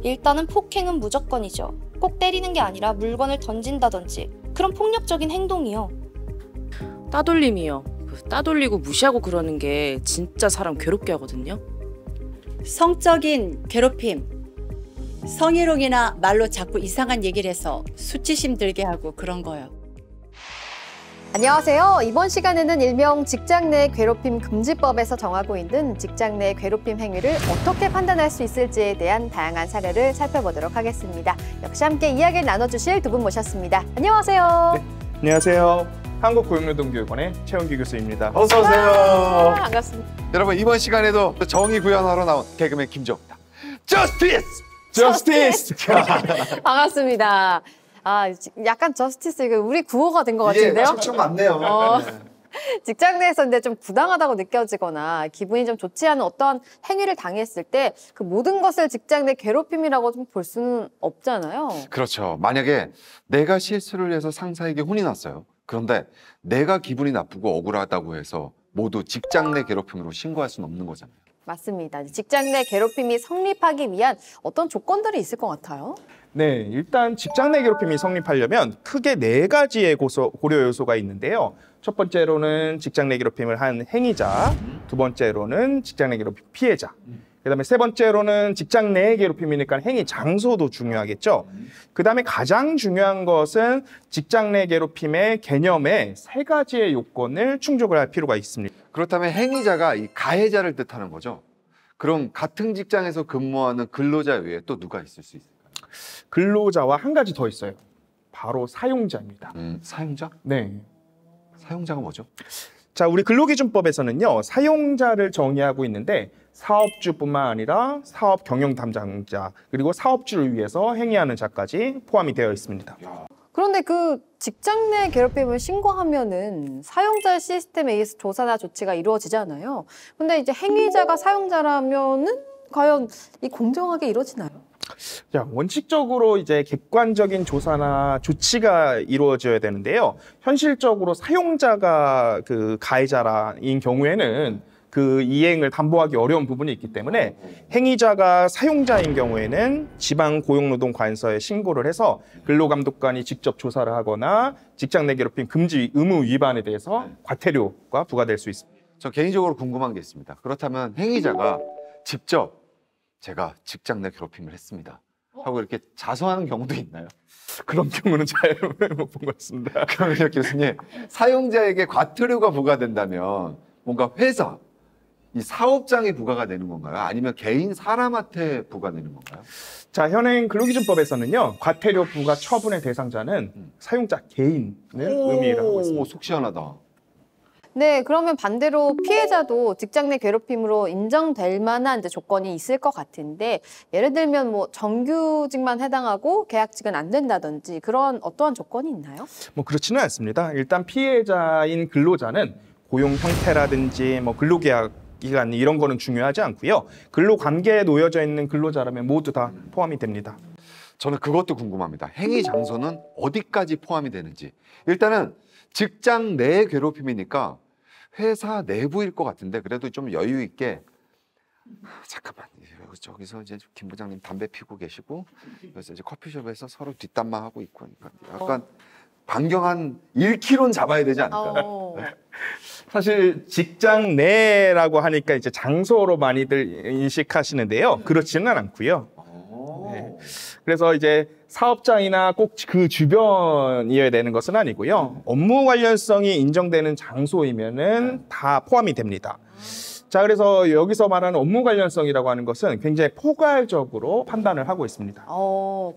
일단은 폭행은 무조건이죠. 꼭 때리는 게 아니라 물건을 던진다든지 그런 폭력적인 행동이요. 따돌림이요. 따돌리고 무시하고 그러는 게 진짜 사람 괴롭게 하거든요. 성적인 괴롭힘. 성희롱이나 말로 자꾸 이상한 얘기를 해서 수치심 들게 하고 그런 거요. 안녕하세요. 이번 시간에는 일명 직장 내 괴롭힘 금지법에서 정하고 있는 직장 내 괴롭힘 행위를 어떻게 판단할 수 있을지에 대한 다양한 사례를 살펴보도록 하겠습니다. 역시 함께 이야기를 나눠주실 두 분 모셨습니다. 안녕하세요. 네, 안녕하세요. 한국고용노동교육원의 최원기 교수입니다. 어서 오세요. 반갑습니다. 여러분 이번 시간에도 정의 구현하러 나온 개그맨 김정우입니다. 저스티스! 저스티스! 반갑습니다. 약간 저스티스, 이거 우리 구호가 된 것 같은데요? 이게 참 맞네요. 직장 내에서 근데 좀 부당하다고 느껴지거나 기분이 좀 좋지 않은 어떤 행위를 당했을 때 그 모든 것을 직장 내 괴롭힘이라고 좀 볼 수는 없잖아요. 그렇죠. 만약에 내가 실수를 해서 상사에게 혼이 났어요. 그런데 내가 기분이 나쁘고 억울하다고 해서 모두 직장 내 괴롭힘으로 신고할 수는 없는 거잖아요. 맞습니다. 직장 내 괴롭힘이 성립하기 위한 어떤 조건들이 있을 것 같아요? 네, 일단 직장 내 괴롭힘이 성립하려면 크게 4가지의 고려 요소가 있는데요. 첫 번째로는 직장 내 괴롭힘을 한 행위자, 두 번째로는 직장 내 괴롭힘 피해자, 그다음에 세 번째로는 직장 내 괴롭힘이니까 행위 장소도 중요하겠죠. 그다음에 가장 중요한 것은 직장 내 괴롭힘의 개념에 3가지의 요건을 충족을 할 필요가 있습니다. 그렇다면 행위자가 이 가해자를 뜻하는 거죠. 그럼 같은 직장에서 근무하는 근로자 외에 또 누가 있을 수 있을까요? 근로자와 한 가지 더 있어요. 바로 사용자입니다. 사용자? 네. 사용자가 뭐죠? 자, 우리 근로기준법에서는요, 사용자를 정의하고 있는데 사업주뿐만 아니라 사업 경영 담당자, 그리고 사업주를 위해서 행위하는 자까지 포함이 되어 있습니다. 그런데 그 직장 내 괴롭힘을 신고하면은 사용자 시스템에 의해서 조사나 조치가 이루어지잖아요. 근데 이제 행위자가 사용자라면은 과연 이 공정하게 이루어지나요? 자, 원칙적으로 이제 객관적인 조사나 조치가 이루어져야 되는데요. 현실적으로 사용자가 그 가해자인 경우에는 그 이행을 담보하기 어려운 부분이 있기 때문에 행위자가 사용자인 경우에는 지방고용노동관서에 신고를 해서 근로감독관이 직접 조사를 하거나 직장 내 괴롭힘 금지 의무 위반에 대해서 과태료가 부과될 수 있습니다. 저 개인적으로 궁금한 게 있습니다. 그렇다면 행위자가 직접 제가 직장 내 괴롭힘을 했습니다 하고 이렇게 자성하는 경우도 있나요? 그런 경우는 잘 못 본 것 같습니다. 그러면요 교수님, 사용자에게 과태료가 부과된다면 뭔가 회사, 이 사업장에 부과가 되는 건가요? 아니면 개인 사람한테 부과되는 건가요? 자, 현행 근로기준법에서는요, 과태료 부과 처분의 대상자는 사용자 개인을 의미를 하고 있습니다. 속 시원하다. 네, 그러면 반대로 피해자도 직장 내 괴롭힘으로 인정될 만한 이제 조건이 있을 것 같은데, 예를 들면 뭐 정규직만 해당하고 계약직은 안 된다든지 그런 어떠한 조건이 있나요? 뭐 그렇지는 않습니다. 일단 피해자인 근로자는 고용 형태라든지 뭐 근로계약 기간 이런 거는 중요하지 않고요. 근로관계에 놓여져 있는 근로자라면 모두 다 포함이 됩니다. 저는 그것도 궁금합니다. 행위 장소는 어디까지 포함이 되는지. 일단은 직장 내 괴롭힘이니까 회사 내부일 것 같은데 그래도 좀 여유 있게 잠깐만 저기서 이제 김 부장님 담배 피고 계시고 그래서 이제 커피숍에서 서로 뒷담화 하고 있고 하니까 약간 반경 한 1km는 잡아야 되지 않을까요? 사실 직장 내라고 하니까 이제 장소로 많이들 인식하시는데요. 그렇지는 않고요. 네. 그래서 이제 사업장이나 꼭 그 주변이어야 되는 것은 아니고요. 업무 관련성이 인정되는 장소이면은 다 포함이 됩니다. 자, 그래서 여기서 말하는 업무 관련성이라고 하는 것은 굉장히 포괄적으로 판단을 하고 있습니다.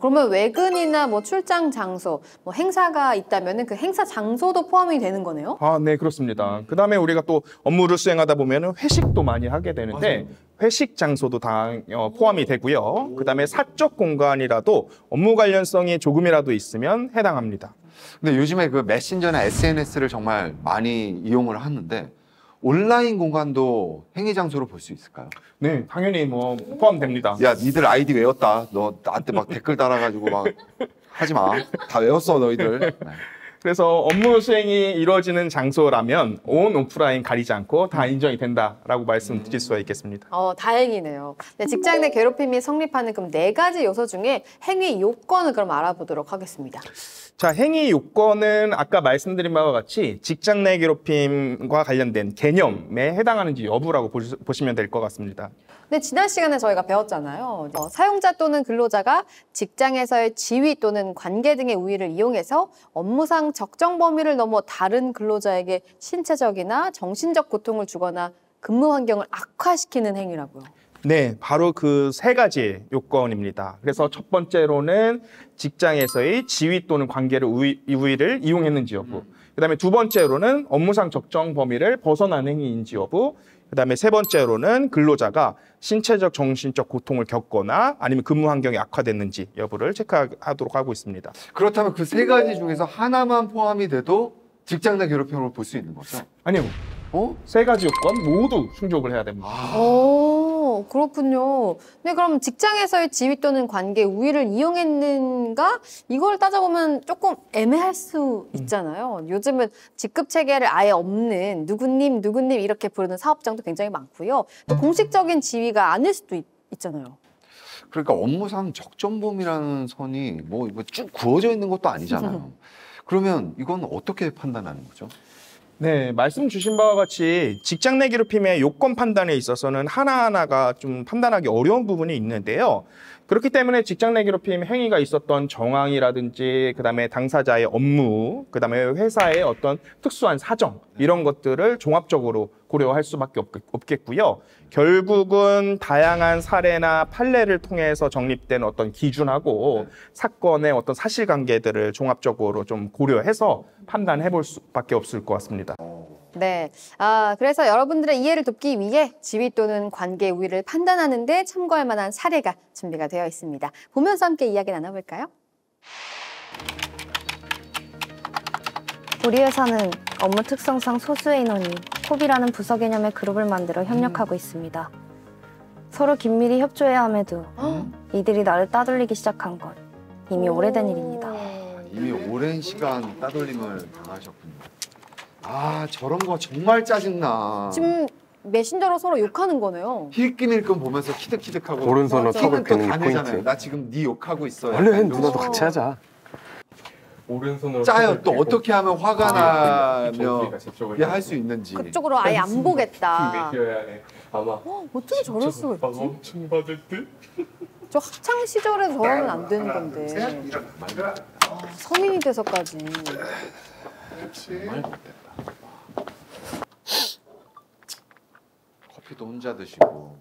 그러면 외근이나 뭐 출장 장소, 뭐 행사가 있다면은 그 행사 장소도 포함이 되는 거네요? 네, 그렇습니다. 그다음에 우리가 또 업무를 수행하다 보면은 회식도 많이 하게 되는데 회식 장소도 다 포함이 되고요. 그다음에 사적 공간이라도 업무 관련성이 조금이라도 있으면 해당합니다. 근데 요즘에 그 메신저나 SNS를 정말 많이 이용을 하는데 온라인 공간도 행위 장소로 볼 수 있을까요? 네, 당연히 뭐 포함됩니다. 야, 니들 아이디 외웠다. 너 나한테 막 댓글 달아가지고 막 하지 마. 다 외웠어, 너희들. 네. 그래서 업무 수행이 이루어지는 장소라면 온 오프라인 가리지 않고 다 인정이 된다라고 말씀드릴 수가 있겠습니다. 다행이네요. 네, 직장 내 괴롭힘이 성립하는 그럼 4가지 요소 중에 행위 요건을 그럼 알아보도록 하겠습니다. 자, 행위 요건은 아까 말씀드린 바와 같이 직장 내 괴롭힘과 관련된 개념에 해당하는지 여부라고 보시면 될 것 같습니다. 근데 지난 시간에 저희가 배웠잖아요. 사용자 또는 근로자가 직장에서의 지위 또는 관계 등의 우위를 이용해서 업무상 적정 범위를 넘어 다른 근로자에게 신체적이나 정신적 고통을 주거나 근무 환경을 악화시키는 행위라고요. 네, 바로 그 3가지 요건입니다. 그래서 첫 번째로는 직장에서의 지위 또는 관계를 우위를 이용했는지 여부. 그다음에 두 번째로는 업무상 적정 범위를 벗어난 행위인지 여부. 그다음에 세 번째로는 근로자가 신체적, 정신적 고통을 겪거나 아니면 근무 환경이 악화됐는지 여부를 체크하도록 하고 있습니다. 그렇다면 그 3가지 중에서 하나만 포함이 돼도 직장 내 괴롭힘으로 볼 수 있는 거죠? 아니요. 3가지 요건 모두 충족을 해야 됩니다. 오, 그렇군요. 네, 그럼 직장에서의 지위 또는 관계 우위를 이용했는가? 이걸 따져보면 조금 애매할 수 있잖아요. 요즘은 직급 체계를 아예 없는 누구님, 누구님 이렇게 부르는 사업장도 굉장히 많고요. 또 공식적인 지위가 아닐 수도 있잖아요. 그러니까 업무상 적정범위라는 선이 뭐 이거 쭉 그어져 있는 것도 아니잖아요. 그러면 이건 어떻게 판단하는 거죠? 네, 말씀 주신 바와 같이 직장 내 괴롭힘의 요건 판단에 있어서는 하나하나가 좀 판단하기 어려운 부분이 있는데요. 그렇기 때문에 직장 내 괴롭힘 행위가 있었던 정황이라든지 그다음에 당사자의 업무, 그다음에 회사의 어떤 특수한 사정 이런 것들을 종합적으로 고려할 수밖에 없겠고요. 결국은 다양한 사례나 판례를 통해서 정립된 어떤 기준하고 사건의 어떤 사실관계들을 종합적으로 좀 고려해서 판단해 볼 수밖에 없을 것 같습니다. 네. 그래서 여러분들의 이해를 돕기 위해 지위 또는 관계 우위를 판단하는 데 참고할 만한 사례가 준비가 되어 있습니다. 보면서 함께 이야기 나눠볼까요? 우리 회사는 업무 특성상 소수의 인원이 콥이라는 부서 개념의 그룹을 만들어 협력하고 있습니다. 서로 긴밀히 협조해야 함에도 이들이 나를 따돌리기 시작한 건 이미 오래된 일입니다. 이미 오랜 시간 따돌림을 당하셨군요. 저런 거 정말 짜증나. 지금 메신저로 서로 욕하는 거네요. 힐끔힐끔 보면서 키득키득하고 오른손으로 턱을 또 베는 게 가네잖아요. 포인트. 나 지금 네 욕하고 있어. 원래 약간 누나도 이런 같이 거. 하자. 오른손으로 짜요. 또 어떻게 하면 화가 나면 할 수 있는지. 그쪽으로 아예 안 보겠다. 아마 어떻게 저럴 수가 있지? 엄청 받을 듯? 저 학창 시절에 저러면 안 되는 건데. 성인이 돼서까지. 정말 못됐다. 커피도 혼자 드시고.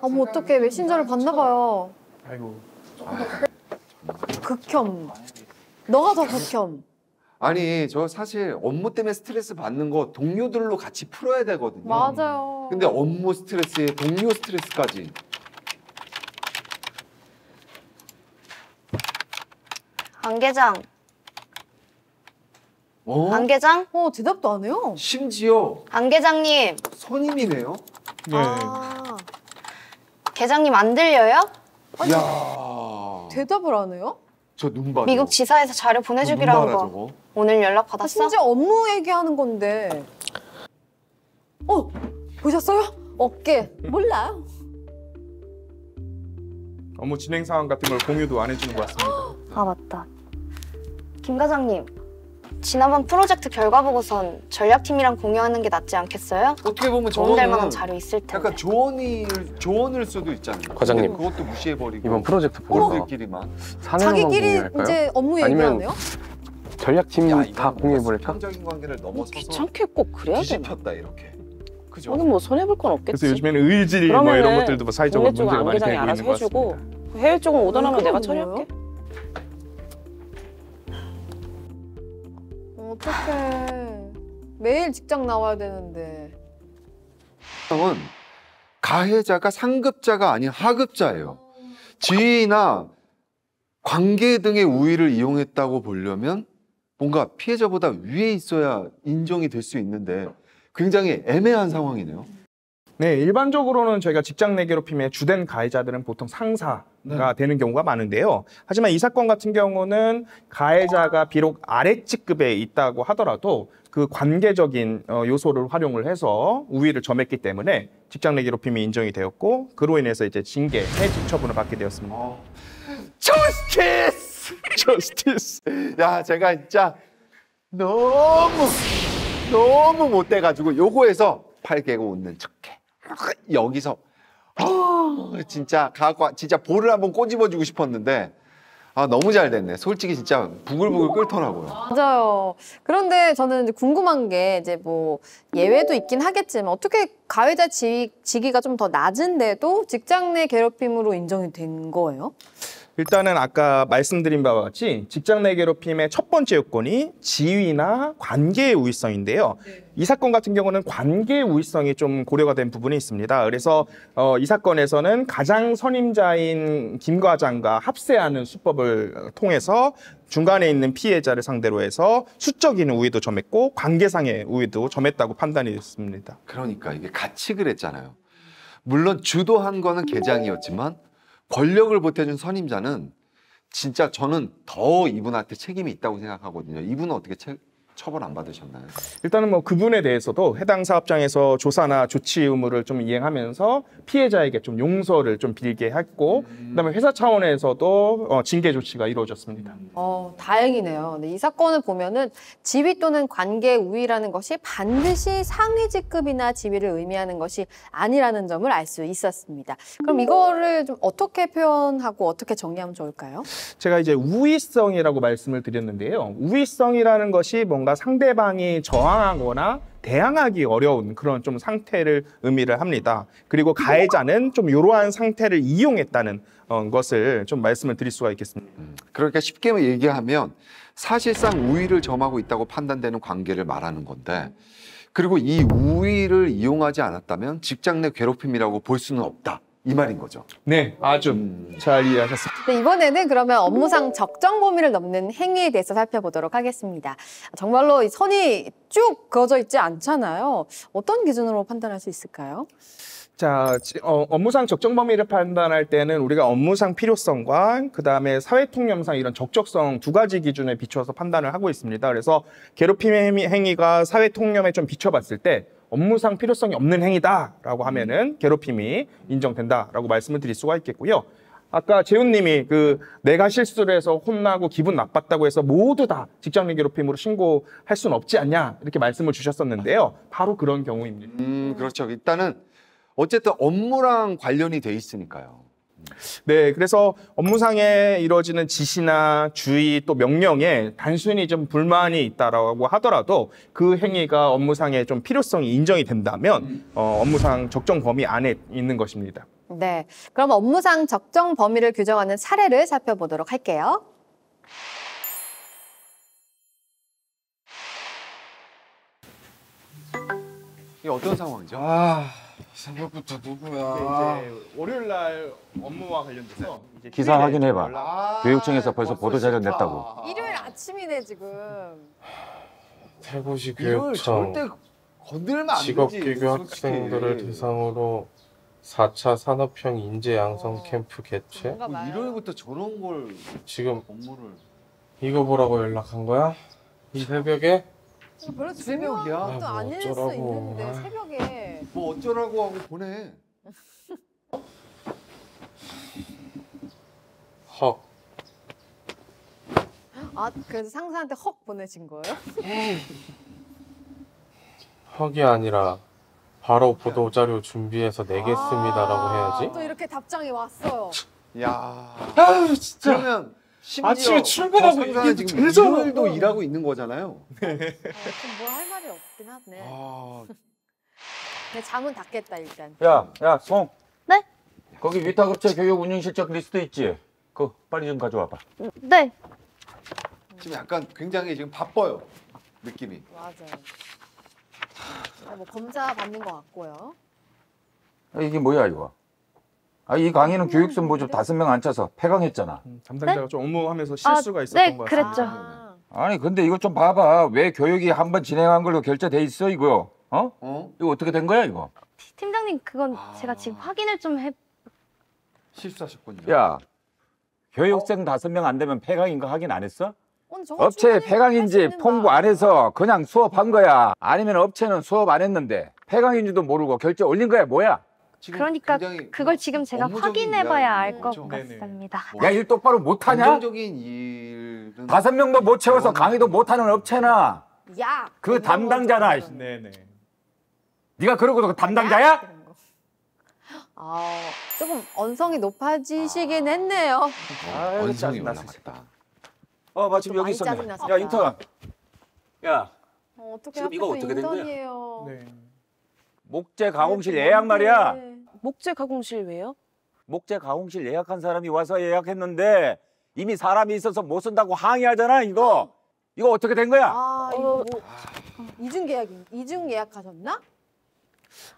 어머 어떡해 메신저를 봤나 봐요. 아이고. 극혐. 너가 더 극혐. 아니 저 사실 업무 때문에 스트레스 받는 거 동료들로 같이 풀어야 되거든요. 맞아요. 근데 업무 스트레스에 동료 스트레스까지. 안 계장, 안 어? 계장? 대답도 안 해요. 심지어 안 계장님. 선임이네요. 네. 계장님 안 들려요? 이야. 대답을 안 해요? 저 눈 봐. 미국 지사에서 자료 보내주기로 한 거. 저거. 오늘 연락 받았어? 심지어 업무 얘기하는 건데. 보셨어요? 어깨. 몰라요. 업무 진행 상황 같은 걸 공유도 안 해주는 것 같습니다. 아 맞다. 김 과장님, 지난번 프로젝트 결과 보고선 전략팀이랑 공유하는 게 낫지 않겠어요? 어떻게 보면 도움될 만한 저거는 자료 있을 텐데. 약간 조언일 수도 있잖아요. 과장님, 근데 그것도 무시해버리고 이번 프로젝트 보고서 본인들끼리만. 사내만 자기끼리 공유할까요? 이제 업무 아니면 얘기하네요? 전략팀 야, 다 이건 공유해버릴까? 성적인 관계를 넘어서서 귀찮게 꼭 그래야 되나? 뒤집혔다 이렇게. 그죠? 저는 뭐 손해볼 건 없겠지. 그래서 요즘에는 의질 뭐 이런 것들도 뭐 사회적으로 국내 쪽은 문제가 안 많이 계장이 되고 알아서 있는 것 해주고 같습니다. 해외 쪽은 오더라면 왜 내가 그러는 처리할게. 어떡해. 매일 직장 나와야 되는데. 은 가해자가 상급자가 아닌 하급자예요. 지위나 관계 등의 우위를 이용했다고 보려면 뭔가 피해자보다 위에 있어야 인정이 될 수 있는데 굉장히 애매한 상황이네요. 네, 일반적으로는 저희가 직장 내 괴롭힘의 주된 가해자들은 보통 상사가 되는 경우가 많은데요. 하지만 이 사건 같은 경우는 가해자가 비록 아래직급에 있다고 하더라도 그 관계적인 요소를 활용을 해서 우위를 점했기 때문에 직장 내 괴롭힘이 인정이 되었고 그로 인해서 이제 징계, 해직 처분을 받게 되었습니다. 저스티스! 저스티스. 야, 제가 진짜 너무 못 돼가지고 요거에서 팔 깨고 웃는 척해. 여기서 진짜 진짜 볼을 한번 꼬집어주고 싶었는데 너무 잘 됐네. 솔직히 진짜 부글부글 끓더라고요. 맞아요. 그런데 저는 이제 궁금한 게 이제 뭐 예외도 있긴 하겠지만 어떻게 가해자 직위가 좀 더 낮은데도 직장 내 괴롭힘으로 인정이 된 거예요? 일단은 아까 말씀드린 바와 같이 직장 내 괴롭힘의 첫 번째 요건이 지위나 관계의 우위성인데요. 이 사건 같은 경우는 관계의 우위성이 좀 고려가 된 부분이 있습니다. 그래서 이 사건에서는 가장 선임자인 김 과장과 합세하는 수법을 통해서 중간에 있는 피해자를 상대로 해서 수적인 우위도 점했고 관계상의 우위도 점했다고 판단이 됐습니다. 그러니까 이게 같이 그랬잖아요. 물론 주도한 거는 계장이었지만 권력을 보태준 선임자는 진짜 저는 더 이분한테 책임이 있다고 생각하거든요. 이분은 어떻게 처벌 안 받으셨나요? 일단은 뭐 그분에 대해서도 해당 사업장에서 조사나 조치 의무를 좀 이행하면서 피해자에게 좀 용서를 좀 빌게 했고 그다음에 회사 차원에서도 징계 조치가 이루어졌습니다. 다행이네요. 네, 이 사건을 보면은 지위 또는 관계 우위라는 것이 반드시 상위 직급이나 지위를 의미하는 것이 아니라는 점을 알 수 있었습니다. 그럼 이거를 좀 어떻게 표현하고 어떻게 정리하면 좋을까요? 제가 이제 우위성이라고 말씀을 드렸는데요. 우위성이라는 것이 뭔가 상대방이 저항하거나 대항하기 어려운 그런 좀 상태를 의미를 합니다. 그리고 가해자는 좀 이러한 상태를 이용했다는 것을 좀 말씀을 드릴 수가 있겠습니다. 그러니까 쉽게 얘기하면 사실상 우위를 점하고 있다고 판단되는 관계를 말하는 건데 그리고 이 우위를 이용하지 않았다면 직장 내 괴롭힘이라고 볼 수는 없다. 이 말인 거죠. 네, 아주 잘 이해하셨습니다. 네, 이번에는 그러면 업무상 적정 범위를 넘는 행위에 대해서 살펴보도록 하겠습니다. 정말로 이 선이 쭉 그어져 있지 않잖아요. 어떤 기준으로 판단할 수 있을까요? 자, 업무상 적정 범위를 판단할 때는 우리가 업무상 필요성과 그다음에 사회 통념상 이런 적적성 두 가지 기준에 비춰서 판단을 하고 있습니다. 그래서 괴롭힘 행위가 사회 통념에 좀 비춰봤을 때 업무상 필요성이 없는 행위다라고 하면은 괴롭힘이 인정된다라고 말씀을 드릴 수가 있겠고요. 아까 재훈님이 내가 실수를 해서 혼나고 기분 나빴다고 해서 모두 다 직장 내 괴롭힘으로 신고할 수는 없지 않냐 이렇게 말씀을 주셨었는데요. 바로 그런 경우입니다. 그렇죠. 일단은 어쨌든 업무랑 관련이 돼 있으니까요. 네, 그래서 업무상에 이루어지는 지시나 주의 또 명령에 단순히 좀 불만이 있다라고 하더라도 그 행위가 업무상에 좀 필요성이 인정이 된다면 업무상 적정 범위 안에 있는 것입니다. 네, 그럼 업무상 적정 범위를 규정하는 사례를 살펴보도록 할게요. 이게 어떤 상황이죠? 생각부터 누구야? 이제 월요일 날 업무와 관련돼서 이제 기사 휴일에 확인해봐. 연락- 교육청에서 벌써 보도자료 냈다고. 일요일 아침이네 지금. 태고시 이걸 교육청 절대 건들면 안 되지. 직업기교 학생들을 솔직히. 대상으로 4차 산업형 인재 양성 캠프 개최? 뭔가 뭐 봐요. 일요일부터 저런 걸 지금 업무를 이거 보라고 연락한 거야? 이 새벽에? 별로 새벽이야? 중요한 것도 뭐 아닐 수 어쩌라고. 있는데 새벽에. 뭐 어쩌라고 하고 보내. 헉. 그래서 상사한테 헉 보내신 거예요? 헉이 아니라 바로 보도자료 준비해서 내겠습니다라고 해야지. 또 이렇게 답장이 왔어요. 야. 아유 진짜. 그러면 심지어 아침에 출근하고 저 상사는 이게 지금 되잖아. 일요일도 일하고 있는 거잖아요. 좀 뭐 할 말이 없긴 하네. 근데 잠은 닫겠다 일단. 야, 송. 네? 거기 위탁업체 교육 운영 실적 리스트 있지? 그거 빨리 좀 가져와봐. 네. 지금 약간 굉장히 지금 바빠요. 느낌이. 맞아요. 뭐 검사 받는 것 같고요. 이게 뭐야 이거? 이 강의는 교육선 모집 5명 앉혀서 폐강했잖아. 담당자가 좀 업무하면서 실수가 있었던 네, 것 같습니다. 그랬죠. 아니 근데 이거 좀 봐봐. 왜 교육이 한 번 진행한 걸로 결제돼 있어 이거? 어? 이거 어떻게 된 거야 이거? 팀장님 그건 제가 지금 확인을 좀 해. 실수하셨군요. 야, 교육생 5명 안 되면 폐강인 거 확인 안 했어? 오늘 저거 업체 충분히 할수 폐강인지 있는 통보 거. 안 해서 그냥 수업한 거야? 아니면 업체는 수업 안 했는데 폐강인지도 모르고 결제 올린 거야? 뭐야? 지금 그러니까 굉장히 그걸 지금 제가 업무적인 확인해봐야 알 것 이야기인 거죠. 같습니다. 뭐 야, 일 똑바로 못하냐? 감정적인 일은 5명도 못 채워서 강의도 못하는 업체나 야, 그 담당자나. 네네. 네가 그러고도 그 담당자야? 조금 언성이 높아지시긴 했네요. 아이고, 원성이 짜증났어. 올라갔다. 마침 여기 많이 있었네. 짜증났었다. 야, 인턴. 야, 어떻게 지금 이거 어떻게 된 거야? 인턴이에요. 네. 목재 가공실 예약 말이야. 목재 가공실 왜요? 목재 가공실 예약한 사람이 와서 예약했는데 이미 사람이 있어서 못 쓴다고 항의하잖아. 이거 어떻게 된 거야? 이거 뭐 이중 예약하셨나?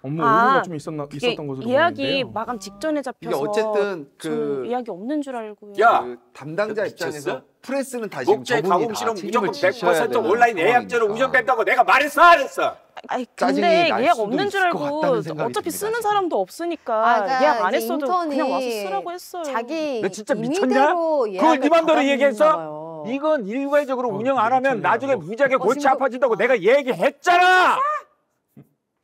업무 아, 오류가 좀 있었던 것으로 예약이 보이는데요. 마감 직전에 이게 잡혀서 어쨌든 저는 예약이 없는 줄 알고요. 야, 그 담당자 미쳤어? 입장에서 프레스는 다 지금 목재 저분이 가공실은 다 무조건 책임을 지셔야 100% 되는 온라인 예약제로 상황이니까. 운영된다고 내가 말했어 안 했어? 아니 짜증이 근데 날 예약 수도 없는 줄 있을 것 알고 같다는 생각이 어차피 듭니다, 쓰는 지금. 사람도 없으니까 그러니까 예약 안 이제 했어도 인턴이 그냥 와서 쓰라고 했어요. 자기 너 진짜 미쳤냐? 임의대로 그걸 예약을 네 맘대로 받았나 얘기했어? 봐요. 이건 일괄적으로 운영 안 하면 미쳤네요. 나중에 무지하게 골치 심도- 아파진다고 내가 얘기했잖아.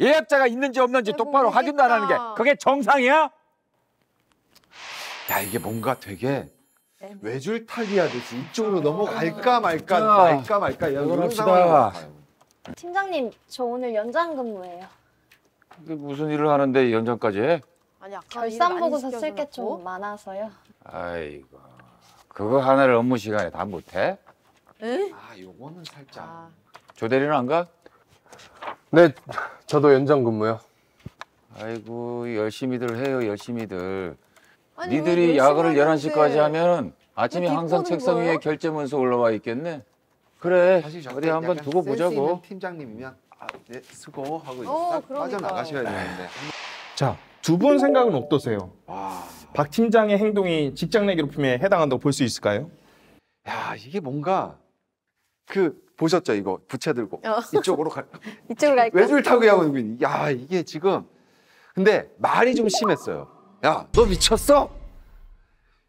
예약자가 있는지 없는지 아이고, 똑바로 확인도 안 하는 게 모르겠다. 그게 정상이야? 야, 이게 뭔가 되게 네. 외줄타기 하듯이 이쪽으로 넘어갈까 말까 자, 말까 이런 넘어갑시다. 상황인 것 같아요. 팀장님 저 오늘 연장 근무예요. 이게 무슨 일을 하는데 연장까지 해? 아니, 아까 결산 일을 보고서 많이 쓸 게 시켜줘놓고. 좀 많아서요. 아이고, 그거 하나를 업무 시간에 다 못해? 아, 요거는 살짝. 조대리는 안 가? 네, 저도 연장 근무요. 아이고, 열심히들 해요, 열심히들. 아니, 왜 니들이 열심히 야근을 하는데 11시까지 하면 아침에 왜 항상 비꼬는 책상 위에 거예요? 결제문서 올라와 있겠네. 그래, 사실 어디 한번 두고 센스 있는 보자고. 팀장님이면 네, 수고하고 그러니까요. 빠져나가셔야 되는데. 자, 두 분 생각은 어떠세요? 와, 박 팀장의 행동이 직장 내 괴롭힘에 해당한다고 볼 수 있을까요? 야, 이게 뭔가 보셨죠? 이거 부채 들고 이쪽으로 가. 이쪽으로 갈까? 외줄타기 하고 있는 거. 야, 이게 지금 근데 말이 좀 심했어요. 야, 너 미쳤어?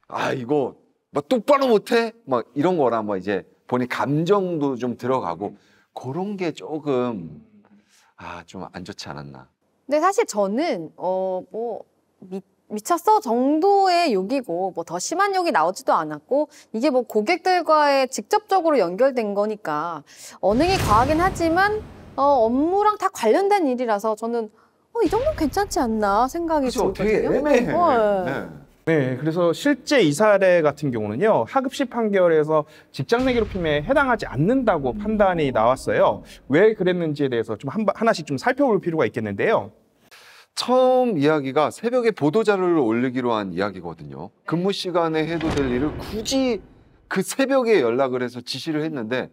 아, 이거 뭐 똑바로 못해? 막 이런 거랑 뭐 이제 본인 감정도 좀 들어가고 그런 게 조금 좀 안 좋지 않았나. 근데 사실 저는 뭐 미쳤어 정도의 욕이고 뭐 더 심한 욕이 나오지도 않았고 이게 뭐 고객들과의 직접적으로 연결된 거니까 언행이 과하긴 하지만 업무랑 다 관련된 일이라서 저는 이 정도는 괜찮지 않나 생각이 그렇죠. 들거든요. 되게 애매해. 네. 네, 그래서 실제 이 사례 같은 경우는요, 하급시 판결에서 직장 내 괴롭힘에 해당하지 않는다고 판단이 나왔어요. 왜 그랬는지에 대해서 좀 하나씩 좀 살펴볼 필요가 있겠는데요. 처음 이야기가 새벽에 보도자료를 올리기로 한 이야기거든요. 근무 시간에 해도 될 일을 굳이 그 새벽에 연락을 해서 지시를 했는데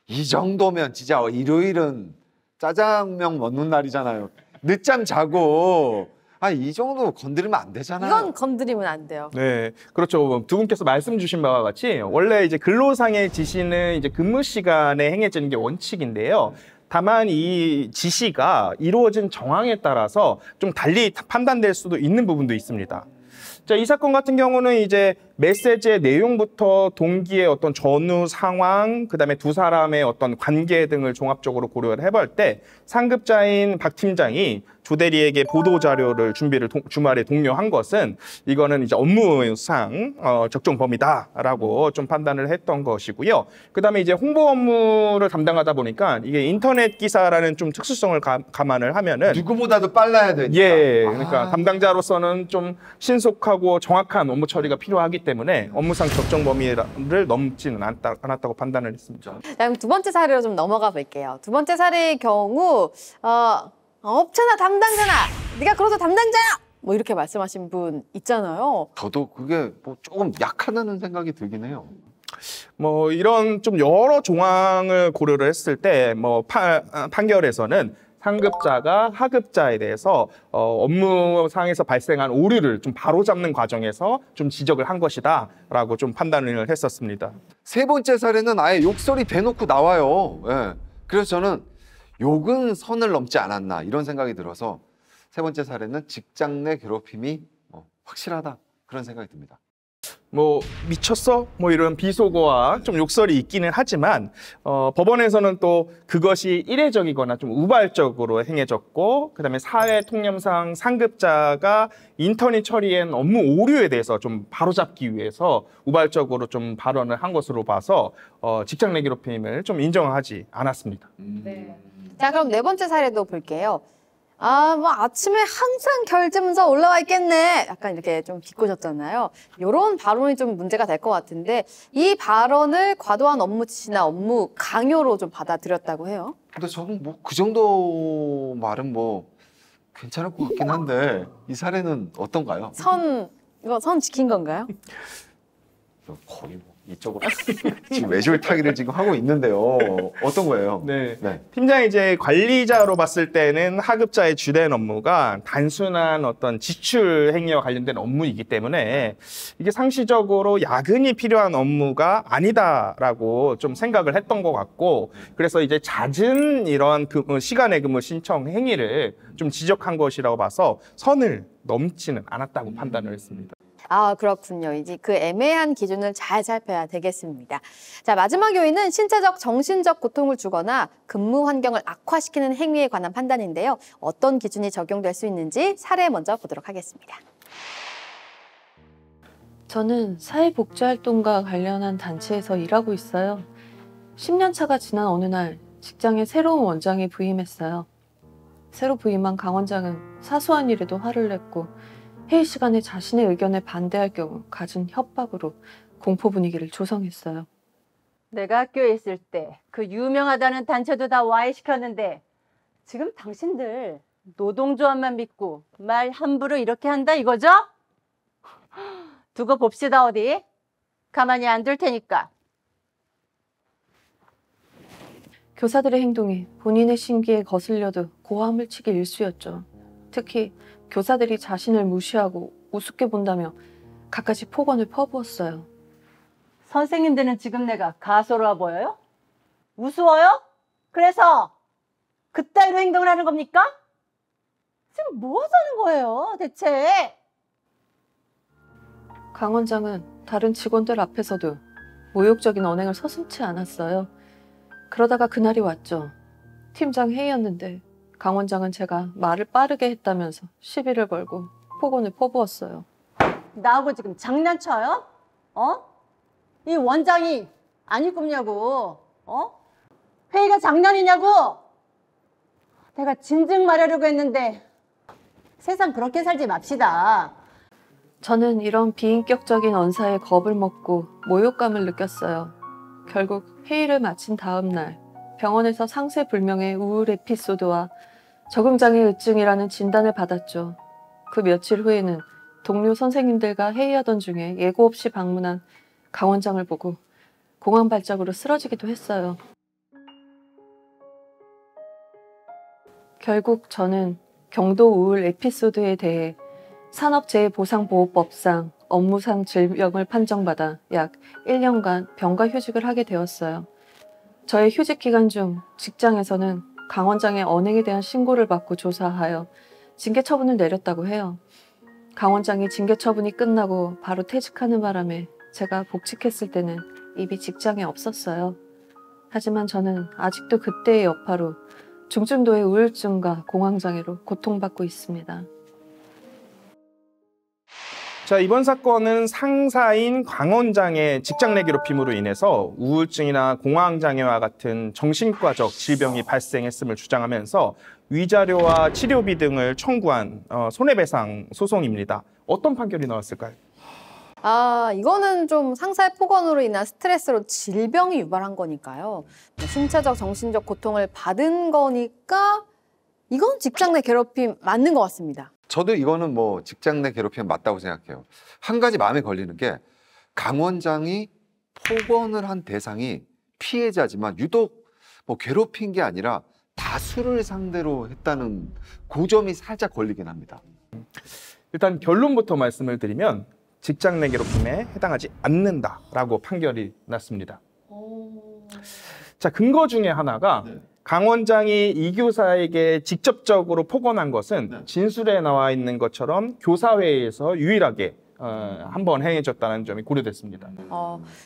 이 정도면 진짜 일요일은 짜장면 먹는 날이잖아요. 늦잠 자고 이 정도 건드리면 안 되잖아요. 이건 건드리면 안 돼요. 네, 그렇죠. 두 분께서 말씀 주신 바와 같이 원래 이제 근로상의 지시는 이제 근무 시간에 행해지는 게 원칙인데요. 다만 이 지시가 이루어진 정황에 따라서 좀 달리 판단될 수도 있는 부분도 있습니다. 자, 이 사건 같은 경우는 이제 메시지의 내용부터 동기의 어떤 전후 상황, 그다음에 두 사람의 어떤 관계 등을 종합적으로 고려를 해볼 때 상급자인 박 팀장이 조대리에게 보도 자료를 주말에 독려한 것은 이거는 이제 업무상 적정 범위다라고 좀 판단을 했던 것이고요. 그다음에 이제 홍보 업무를 담당하다 보니까 이게 인터넷 기사라는 좀 특수성을 감안을 하면은 누구보다도 빨라야 되니까. 예, 그러니까 담당자로서는 좀 신속하고 정확한 업무 처리가 필요하기 때문에 업무상 적정 범위를 넘지는 않았다고 판단을 했습니다. 자, 그럼 두 번째 사례로 좀 넘어가 볼게요. 두 번째 사례의 경우 업체나 담당자나 네가 그래도 담당자야! 뭐 이렇게 말씀하신 분 있잖아요. 저도 그게 뭐 조금 약하다는 생각이 들긴 해요. 뭐 이런 좀 여러 조항을 고려를 했을 때 뭐 판결에서는 상급자가 하급자에 대해서 업무상에서 발생한 오류를 좀 바로잡는 과정에서 좀 지적을 한 것이다라고 좀 판단을 했었습니다. 세 번째 사례는 아예 욕설이 대놓고 나와요. 예. 그래서 저는 욕은 선을 넘지 않았나 이런 생각이 들어서 세 번째 사례는 직장 내 괴롭힘이 확실하다 그런 생각이 듭니다. 뭐 미쳤어? 뭐 이런 비속어와 좀 욕설이 있기는 하지만 법원에서는 또 그것이 이례적이거나 좀 우발적으로 행해졌고 그다음에 사회 통념상 상급자가 인턴이 처리한 업무 오류에 대해서 좀 바로잡기 위해서 우발적으로 좀 발언을 한 것으로 봐서 직장 내 괴롭힘을 좀 인정하지 않았습니다. 자, 그럼 네 번째 사례도 볼게요. 뭐 아침에 항상 결제 문자 올라와 있겠네. 약간 이렇게 좀 비꼬셨잖아요. 이런 발언이 좀 문제가 될 것 같은데 이 발언을 과도한 업무 지시나 업무 강요로 좀 받아들였다고 해요. 근데 저는 뭐 그 정도 말은 뭐 괜찮을 것 같긴 한데 이 사례는 어떤가요? 이거 선 지킨 건가요? 거의 뭐 이쪽으로 지금 외줄타기를 지금 하고 있는데요. 어떤 거예요? 네. 네. 팀장이 이제 관리자로 봤을 때는 하급자의 주된 업무가 단순한 어떤 지출 행위와 관련된 업무이기 때문에 이게 상시적으로 야근이 필요한 업무가 아니다라고 좀 생각을 했던 것 같고 그래서 이제 잦은 이런 시간의 근무 신청 행위를 좀 지적한 것이라고 봐서 선을 넘지는 않았다고 판단을 했습니다. 아, 그렇군요. 이제 그 애매한 기준을 잘 살펴야 되겠습니다. 자, 마지막 요인은 신체적, 정신적 고통을 주거나 근무 환경을 악화시키는 행위에 관한 판단인데요. 어떤 기준이 적용될 수 있는지 사례 먼저 보도록 하겠습니다. 저는 사회복지활동과 관련한 단체에서 일하고 있어요. 10년 차가 지난 어느 날 직장에 새로운 원장이 부임했어요. 새로 부임한 강 원장은 사소한 일에도 화를 냈고 회의 시간에 자신의 의견에 반대할 경우 갖은 협박으로 공포 분위기를 조성했어요. 내가 학교에 있을 때 그 유명하다는 단체도 다 와해시켰는데 지금 당신들 노동조합만 믿고 말 함부로 이렇게 한다 이거죠? 두고 봅시다 어디. 가만히 안 둘 테니까. 교사들의 행동이 본인의 심기에 거슬려도 고함을 치기 일쑤였죠. 특히 교사들이 자신을 무시하고 우습게 본다며 갖가지 폭언을 퍼부었어요. 선생님들은 지금 내가 가소로워 보여요? 우스워요? 그래서 그따위로 행동을 하는 겁니까? 지금 뭐 하자는 거예요 대체? 강 원장은 다른 직원들 앞에서도 모욕적인 언행을 서슴지 않았어요. 그러다가 그날이 왔죠. 팀장 회의였는데 강 원장은 제가 말을 빠르게 했다면서 시비를 걸고 폭언을 퍼부었어요. 나하고 지금 장난쳐요? 이 원장이 아니 꿈냐고? 회의가 장난이냐고? 내가 진즉 말하려고 했는데 세상 그렇게 살지 맙시다. 저는 이런 비인격적인 언사에 겁을 먹고 모욕감을 느꼈어요. 결국 회의를 마친 다음 날 병원에서 상세불명의 우울 에피소드와 적응장애의증이라는 진단을 받았죠. 그 며칠 후에는 동료 선생님들과 회의하던 중에 예고 없이 방문한 강 원장을 보고 공황 발작으로 쓰러지기도 했어요. 결국 저는 경도 우울 에피소드에 대해 산업재해보상보호법상 업무상 질병을 판정받아 약 1년간 병가휴직을 하게 되었어요. 저의 휴직 기간 중 직장에서는 강 원장의 언행에 대한 신고를 받고 조사하여 징계 처분을 내렸다고 해요. 강 원장이 징계 처분이 끝나고 바로 퇴직하는 바람에 제가 복직했을 때는 이미 직장에 없었어요. 하지만 저는 아직도 그때의 여파로 중증도의 우울증과 공황장애로 고통받고 있습니다. 자, 이번 사건은 상사인 강 원장의 직장 내 괴롭힘으로 인해서 우울증이나 공황장애와 같은 정신과적 질병이 발생했음을 주장하면서 위자료와 치료비 등을 청구한 손해배상 소송입니다. 어떤 판결이 나왔을까요? 이거는 좀 상사의 폭언으로 인한 스트레스로 질병이 유발한 거니까요. 신체적, 정신적 고통을 받은 거니까 이건 직장 내 괴롭힘 맞는 것 같습니다. 저도 이거는 뭐 직장 내 괴롭힘 맞다고 생각해요. 한 가지 마음에 걸리는 게 강 원장이 폭언을 한 대상이 피해자지만 유독 뭐 괴롭힌 게 아니라 다수를 상대로 했다는 그 점이 살짝 걸리긴 합니다. 일단 결론부터 말씀을 드리면 직장 내 괴롭힘에 해당하지 않는다라고 판결이 났습니다. 자, 근거 중에 하나가 강 원장이 이 교사에게 직접적으로 폭언한 것은 진술에 나와 있는 것처럼 교사회에서 유일하게 한번 행해졌다는 점이 고려됐습니다.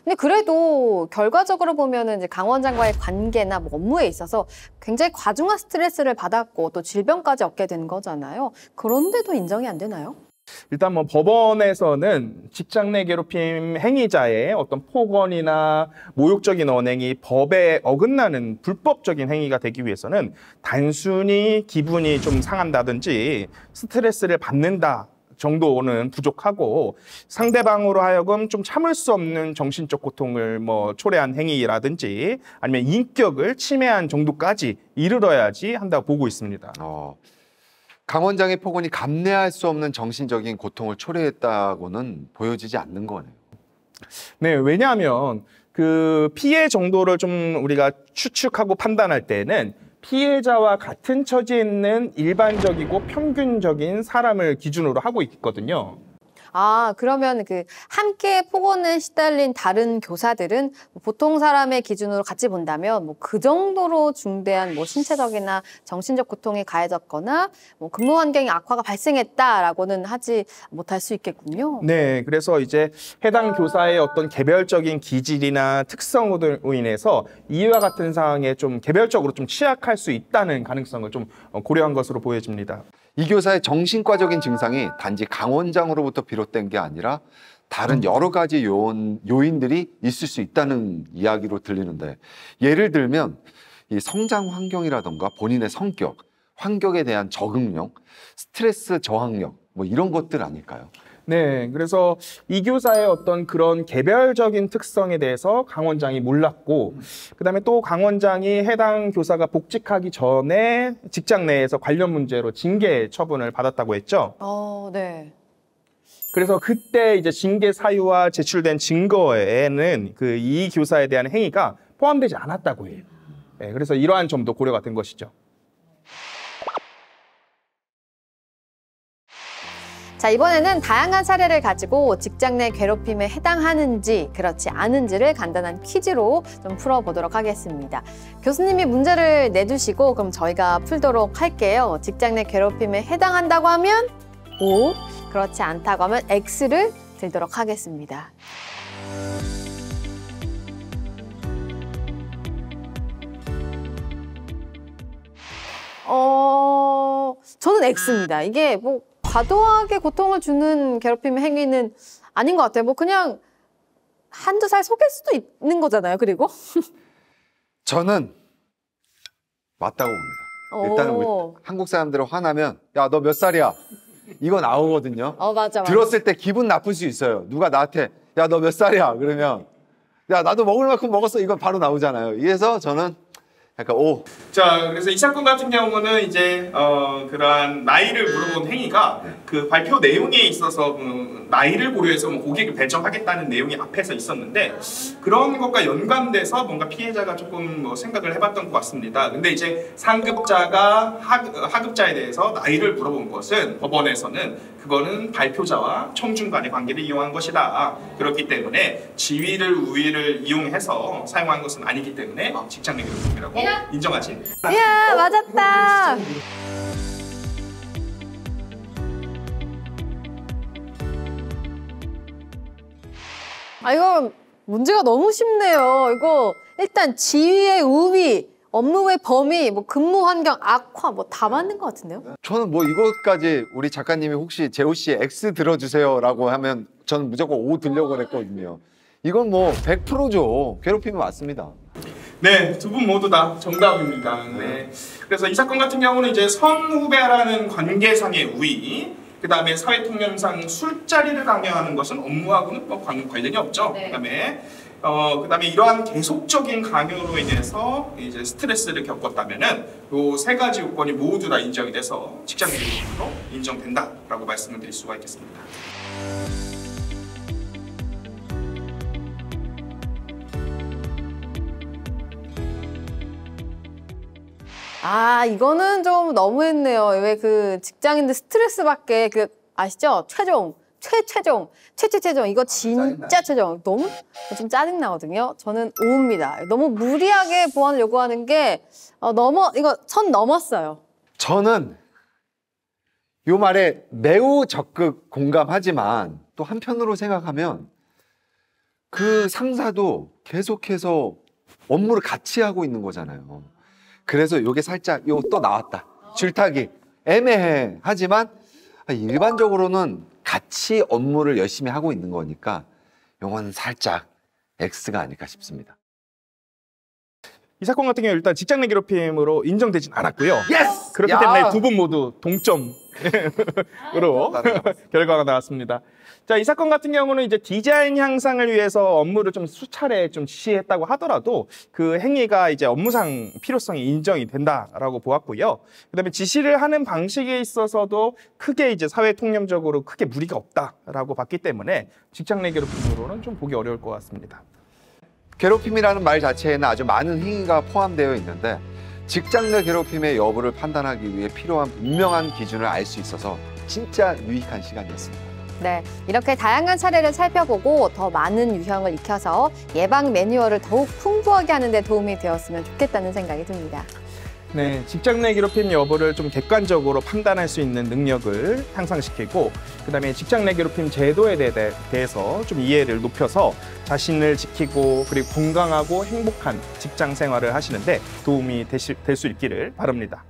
근데 그래도 결과적으로 보면은 이제 강 원장과의 관계나 뭐 업무에 있어서 굉장히 과중한 스트레스를 받았고 또 질병까지 얻게 된 거잖아요. 그런데도 인정이 안 되나요? 일단 뭐 법원에서는 직장 내 괴롭힘 행위자의 어떤 폭언이나 모욕적인 언행이 법에 어긋나는 불법적인 행위가 되기 위해서는 단순히 기분이 좀 상한다든지 스트레스를 받는다 정도는 부족하고 상대방으로 하여금 좀 참을 수 없는 정신적 고통을 뭐 초래한 행위라든지 아니면 인격을 침해한 정도까지 이르러야지 한다고 보고 있습니다. 강 원장의 폭언이 감내할 수 없는 정신적인 고통을 초래했다고는 보여지지 않는 거네요. 네, 왜냐하면 그 피해 정도를 좀 우리가 추측하고 판단할 때는 피해자와 같은 처지에 있는 일반적이고 평균적인 사람을 기준으로 하고 있거든요. 그러면 그 함께 폭언에 시달린 다른 교사들은 보통 사람의 기준으로 같이 본다면 뭐 그 정도로 중대한 뭐 신체적이나 정신적 고통이 가해졌거나 뭐 근무 환경의 악화가 발생했다라고는 하지 못할 수 있겠군요. 네, 그래서 이제 해당 교사의 어떤 개별적인 기질이나 특성으로 인해서 이와 같은 상황에 좀 개별적으로 좀 취약할 수 있다는 가능성을 좀 고려한 것으로 보여집니다. 이 교사의 정신과적인 증상이 단지 강 원장으로부터 비롯된 게 아니라 다른 여러 가지 요인들이 있을 수 있다는 이야기로 들리는데, 예를 들면 이 성장 환경이라던가 본인의 성격, 환경에 대한 적응력, 스트레스 저항력 뭐 이런 것들 아닐까요? 네, 그래서 이 교사의 어떤 그런 개별적인 특성에 대해서 강 원장이 몰랐고, 그다음에 또 강 원장이 해당 교사가 복직하기 전에 직장 내에서 관련 문제로 징계 처분을 받았다고 했죠. 네. 그래서 그때 이제 징계 사유와 제출된 증거에는 그 이 교사에 대한 행위가 포함되지 않았다고 해요. 네, 그래서 이러한 점도 고려가 된 것이죠. 자, 이번에는 다양한 사례를 가지고 직장 내 괴롭힘에 해당하는지 그렇지 않은지를 간단한 퀴즈로 좀 풀어보도록 하겠습니다. 교수님이 문제를 내주시고 그럼 저희가 풀도록 할게요. 직장 내 괴롭힘에 해당한다고 하면 O, 그렇지 않다고 하면 X를 들도록 하겠습니다. 저는 X입니다. 이게 뭐 과도하게 고통을 주는 괴롭힘 행위는 아닌 것 같아요. 뭐 그냥 한두 살 속일 수도 있는 거잖아요. 그리고 저는 맞다고 봅니다. 일단은 우리 한국 사람들은 화나면 야, 너 몇 살이야? 이거 나오거든요. 맞아. 들었을 때 기분 나쁠 수 있어요. 누가 나한테 야, 너 몇 살이야? 그러면 야, 나도 먹을 만큼 먹었어. 이건 바로 나오잖아요. 그래서 저는 약간 O. 자, 그래서 이 사건 같은 경우는 이제 그러한 나이를 물어본 행위가 그 발표 내용에 있어서 나이를 고려해서 뭐 고객을 배정하겠다는 내용이 앞에서 있었는데 그런 것과 연관돼서 뭔가 피해자가 조금 뭐 생각을 해봤던 것 같습니다. 근데 이제 상급자가 하급자에 대해서 나이를 물어본 것은 법원에서는 그거는 발표자와 청중 간의 관계를 이용한 것이다. 그렇기 때문에 지위를 우위를 이용해서 사용한 것은 아니기 때문에 직장 내 괴롭힘이라고 인정하지. 이야, 맞았다. 이거 문제가 너무 쉽네요. 이거 일단 지위의 우위, 업무의 범위, 뭐 근무 환경 악화 뭐 다 맞는 것 같은데요? 저는 뭐 이것까지 우리 작가님이 혹시 재호 씨 X 들어주세요라고 하면 저는 무조건 O 들려고 그랬거든요. 이건 뭐 100%죠. 괴롭힘이 맞습니다. 네, 두 분 모두 다 정답입니다. 네. 그래서 이 사건 같은 경우는 이제 선후배라는 관계상의 우위, 그 다음에 사회통념상 술자리를 강요하는 것은 업무하고는 뭐 관련이 없죠. 네. 그다음에 이러한 계속적인 강요로 인해서 이제 스트레스를 겪었다면은 요 세 가지 요건이 모두 다 인정이 돼서 직장 내 괴롭힘으로 인정된다라고 말씀을 드릴 수가 있겠습니다. 이거는 좀 너무했네요. 왜 그 직장인들 스트레스 받게 그 아시죠? 최종 이거 진짜 최종 너무 좀 짜증 나거든요. 저는 5입니다. 너무 무리하게 보완을 요구하는 게 이거 선 넘었어요. 저는 요 말에 매우 적극 공감하지만 또 한편으로 생각하면 그 상사도 계속해서 업무를 같이 하고 있는 거잖아요. 그래서 요게 살짝 요 또 나왔다. 줄타기 애매해 하지만 일반적으로는 같이 업무를 열심히 하고 있는 거니까 요건 살짝 X가 아닐까 싶습니다. 이 사건 같은 경우 일단 직장 내 괴롭힘으로 인정되진 않았고요. 예스! 그렇기 야! 때문에 두 분 모두 동점으로 결과가 나왔습니다. 자, 이 사건 같은 경우는 이제 디자인 향상을 위해서 업무를 좀 수차례 좀 지시했다고 하더라도 그 행위가 이제 업무상 필요성이 인정이 된다라고 보았고요. 그다음에 지시를 하는 방식에 있어서도 크게 이제 사회 통념적으로 크게 무리가 없다라고 봤기 때문에 직장 내 괴롭힘으로는 좀 보기 어려울 것 같습니다. 괴롭힘이라는 말 자체에는 아주 많은 행위가 포함되어 있는데 직장 내 괴롭힘의 여부를 판단하기 위해 필요한 분명한 기준을 알 수 있어서 진짜 유익한 시간이었습니다. 네, 이렇게 다양한 사례를 살펴보고 더 많은 유형을 익혀서 예방 매뉴얼을 더욱 풍부하게 하는 데 도움이 되었으면 좋겠다는 생각이 듭니다. 네, 직장 내 괴롭힘 여부를 좀 객관적으로 판단할 수 있는 능력을 향상시키고 그다음에 직장 내 괴롭힘 제도에 대해서 좀 이해를 높여서 자신을 지키고 그리고 건강하고 행복한 직장 생활을 하시는데 도움이 될 수 있기를 바랍니다.